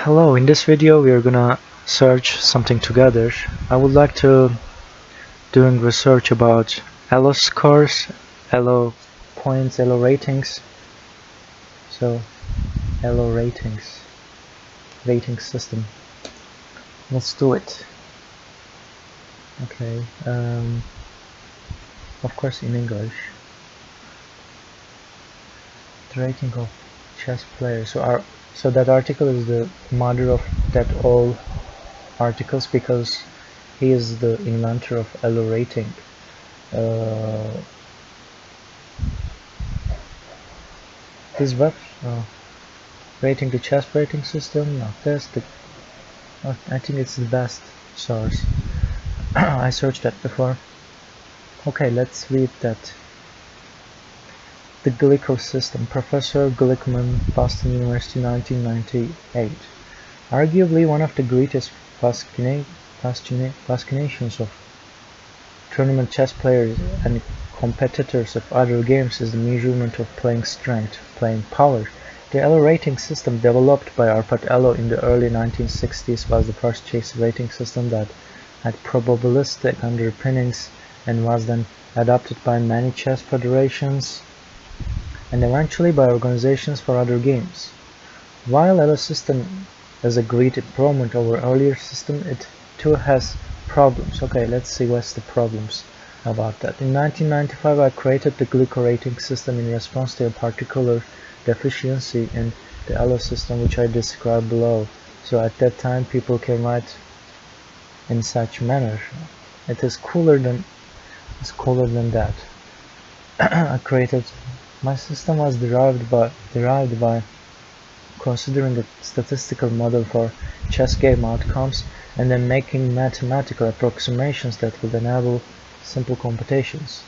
Hello, in this video we are gonna search something together. I would like to doing research about Elo scores, Elo points, Elo ratings. So Elo ratings, rating system. Let's do it. Okay, of course in English. The rating of chess players. So that article is the mother of that all articles because he is the inventor of Elo Rating. This web rating the chess rating system. No, that's the. I think it's the best source. I searched that before. Okay, let's read that. The Glicko system, Professor Glickman, Boston University, 1998. Arguably one of the greatest fascinations of tournament chess players and competitors of other games is the measurement of playing strength, playing power. The Elo rating system, developed by Arpad Elo in the early 1960s, was the first chess rating system that had probabilistic underpinnings and was then adopted by many chess federations and eventually by organizations for other games. While Elo system is a great improvement over earlier system, it too has problems. Okay, let's see what's the problems about that. In 1995 I created the Glicko Rating system in response to a particular deficiency in the Elo system which I describe below. So at that time people can write in such manner. It is cooler than that. I created. My system was derived by considering a statistical model for chess game outcomes and then making mathematical approximations that would enable simple computations.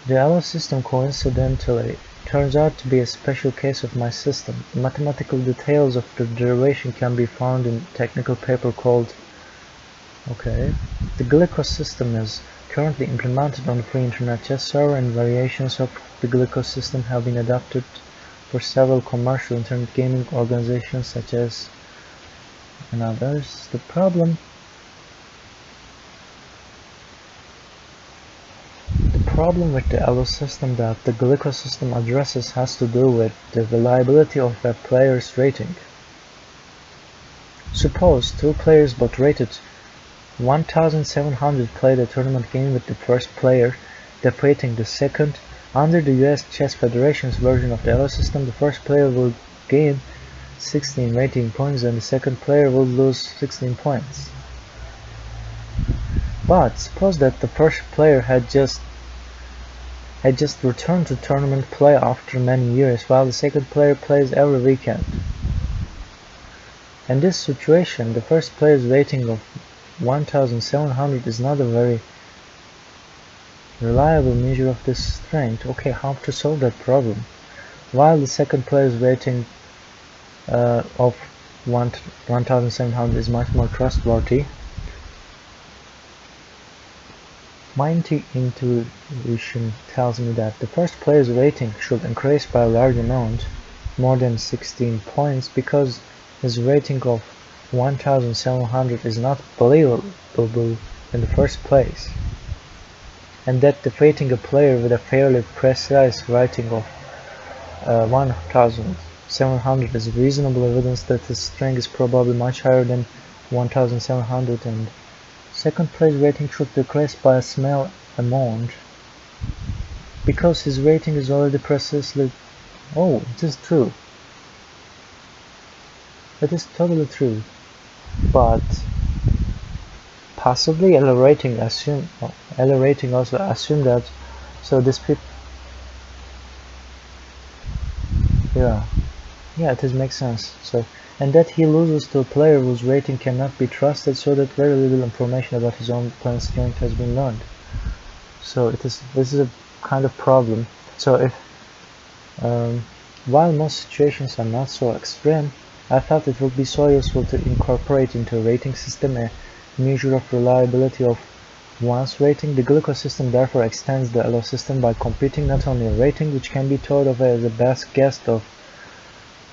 The Elo system coincidentally turns out to be a special case of my system. The mathematical details of the derivation can be found in a technical paper called the Glicko system is currently implemented on the free internet chess server, and variations of the Glicko system have been adopted for several commercial internet gaming organizations such as and others. The problem with the Elo system that the Glicko system addresses has to do with the reliability of a player's rating. Suppose two players both rated 1700 played a tournament game with the first player defeating the second. Under the US Chess Federation's version of the Elo system, the first player will gain 16 rating points and the second player will lose 16 points. But suppose that the first player had just returned to tournament play after many years, while the second player plays every weekend. In this situation, the first player's rating of 1700 is not a very reliable measure of this strength. Okay, how to solve that problem? While the second player's rating of 1700 is much more trustworthy, my intuition tells me that the first player's rating should increase by a large amount, more than 16 points, because his rating of 1700 is not believable in the first place, and that defeating a player with a fairly precise rating of 1700 is reasonable evidence that his strength is probably much higher than 1700, and second place rating should decrease by a small amount because his rating is already precisely. Oh, it is true. It is totally true. But possibly Elo Rating also assume that. So this it makes sense. So, and that he loses to a player whose rating cannot be trusted, so that very little information about his own playing strength has been learned. So this is a kind of problem. So if while most situations are not so extreme, I felt it would be so useful to incorporate into a rating system a measure of reliability of one's rating. The Glicko system therefore extends the Elo system by computing not only a rating, which can be thought of as a best guess of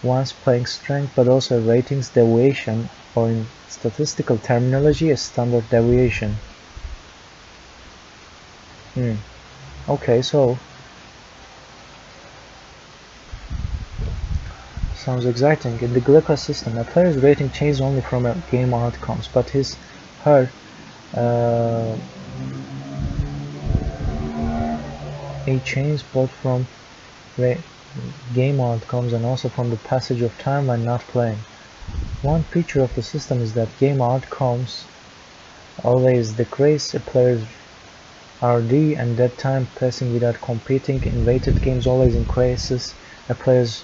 one's playing strength, but also a ratings deviation, or in statistical terminology, a standard deviation. Okay, so sounds exciting. In the Glicko system, a player's rating changes only from a game outcomes, but her a change both from game outcomes and also from the passage of time when not playing. One feature of the system is that game outcomes always decrease a player's RD, and that time passing without competing in rated games always increases a player's.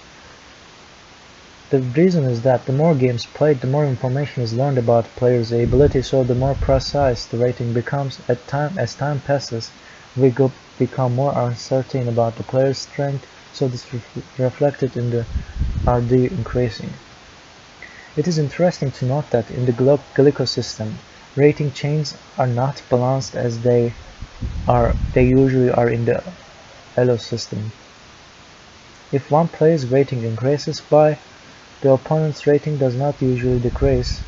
The reason is that the more games played, the more information is learned about the player's ability, so the more precise the rating becomes. As time passes, we become more uncertain about the player's strength, so this reflected in the RD increasing. It is interesting to note that in the Glicko system, rating chains are not balanced as they usually are in the Elo system. If one player's rating increases by, the opponent's rating does not usually decrease.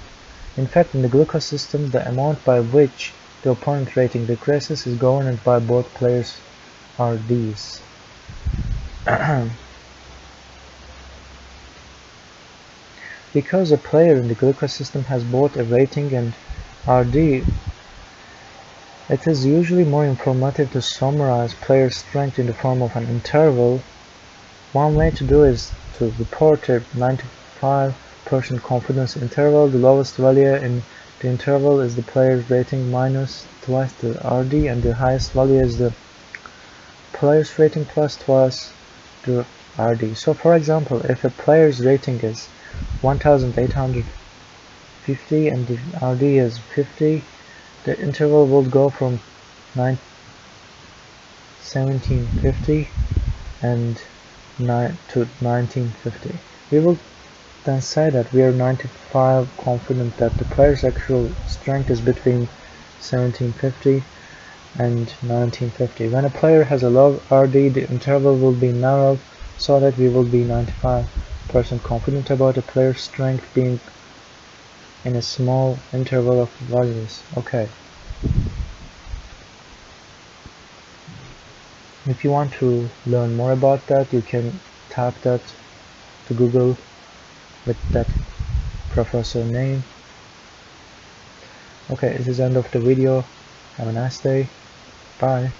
In fact, in the Glicko system, the amount by which the opponent's rating decreases is governed by both players' RDs. Because a player in the Glicko system has both a rating and RD, it is usually more informative to summarize player's strength in the form of an interval. One way to do is to report a 95% confidence interval. The lowest value in the interval is the player's rating minus twice the RD, and the highest value is the player's rating plus twice the RD. So for example, if a player's rating is 1850 and the RD is 50, the interval will go from 1750 and to 1950. We will then say that we are 95% confident that the player's actual strength is between 1750 and 1950. When a player has a low RD, the interval will be narrowed so that we will be 95% confident about a player's strength being in a small interval of values. Okay. If you want to learn more about that, you can type that to Google with that professor name. Okay, this is the end of the video. Have a nice day. Bye.